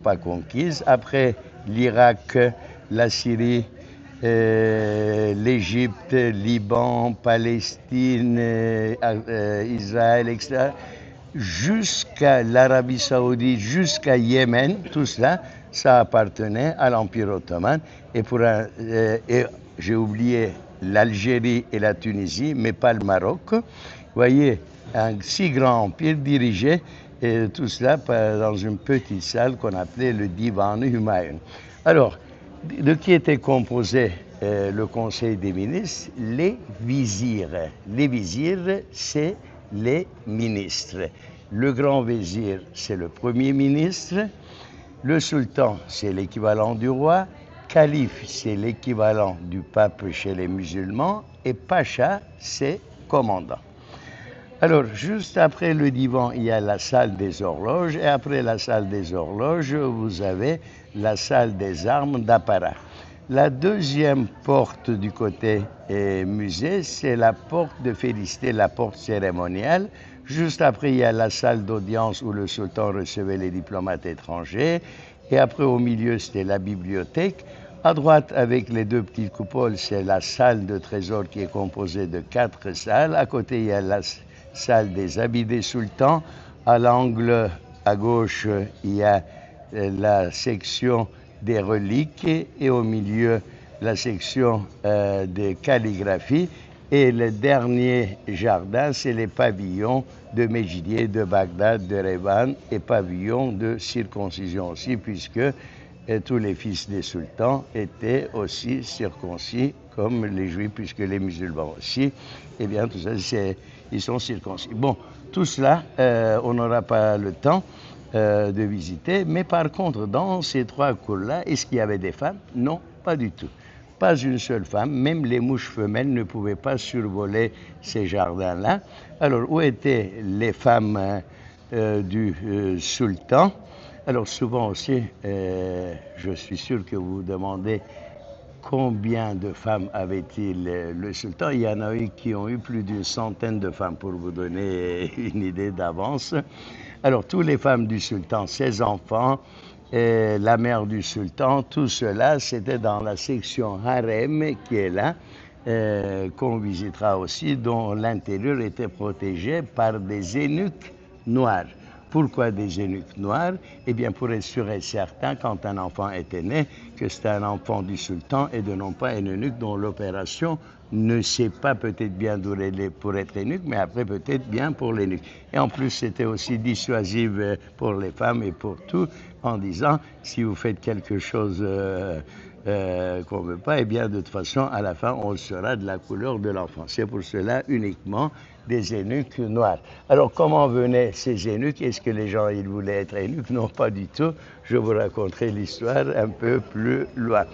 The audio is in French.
pas conquises. Après l'Irak, la Syrie, l'Égypte, Liban, Palestine, Israël, etc., jusqu'à l'Arabie Saoudite, jusqu'à Yémen, tout cela, ça appartenait à l'Empire ottoman. Et j'ai oublié l'Algérie et la Tunisie, mais pas le Maroc. Vous voyez, un si grand empire dirigé tout cela dans une petite salle qu'on appelait le Divan Humayun. Alors, de qui était composé le Conseil des ministres? Les vizirs. Les vizirs, c'est les ministres. Le grand vizir, c'est le premier ministre. Le sultan, c'est l'équivalent du roi. Calife, c'est l'équivalent du pape chez les musulmans. Et pacha, c'est commandant. Alors, juste après le divan, il y a la salle des horloges. Et après la salle des horloges, vous avez la salle des armes d'apparat. La deuxième porte du côté musée, c'est la porte de félicité, la porte cérémoniale. Juste après, il y a la salle d'audience où le sultan recevait les diplomates étrangers. Et après, au milieu, c'était la bibliothèque. À droite, avec les deux petites coupoles, c'est la salle de trésor qui est composée de 4 salles. À côté, il y a la salle des habits des sultans. À l'angle, à gauche, il y a la section des reliques et au milieu, la section des calligraphies. Et le dernier jardin, c'est les pavillons de Mégidier, de Bagdad, de Revan et pavillons de circoncision aussi, puisque tous les fils des sultans étaient aussi circoncis comme les juifs, puisque les musulmans aussi, eh bien tout ça, ils sont circoncis. Bon, tout cela, on n'aura pas le temps de visiter, mais par contre, dans ces 3 cours-là, est-ce qu'il y avait des femmes? Non, pas du tout. Pas une seule femme, même les mouches femelles ne pouvaient pas survoler ces jardins-là. Alors, où étaient les femmes du sultan? Alors, souvent aussi, je suis sûr que vous vous demandez combien de femmes avait-il le sultan. Il y en a eu qui ont eu plus d'une centaine de femmes, pour vous donner une idée d'avance. Alors, toutes les femmes du sultan, ses enfants, la mère du sultan, tout cela, c'était dans la section harem qui est là, qu'on visitera aussi, dont l'intérieur était protégé par des eunuques noirs. Pourquoi des eunuques noirs? Eh bien, pour être sûr et certain, quand un enfant était né, que c'était un enfant du sultan et de non pas un eunuque dont l'opération ne s'est pas peut-être bien durée pour être eunuque, mais après peut-être bien pour l'eunuque. Et en plus, c'était aussi dissuasif pour les femmes et pour tout, en disant, si vous faites quelque chose qu'on ne veut pas, eh bien, de toute façon, à la fin, on le saura de la couleur de l'enfant. C'est pour cela uniquement des eunuques noirs. Alors, comment venaient ces eunuques? Est-ce que les gens, ils voulaient être eunuques? Non, pas du tout. Je vous raconterai l'histoire un peu plus loin.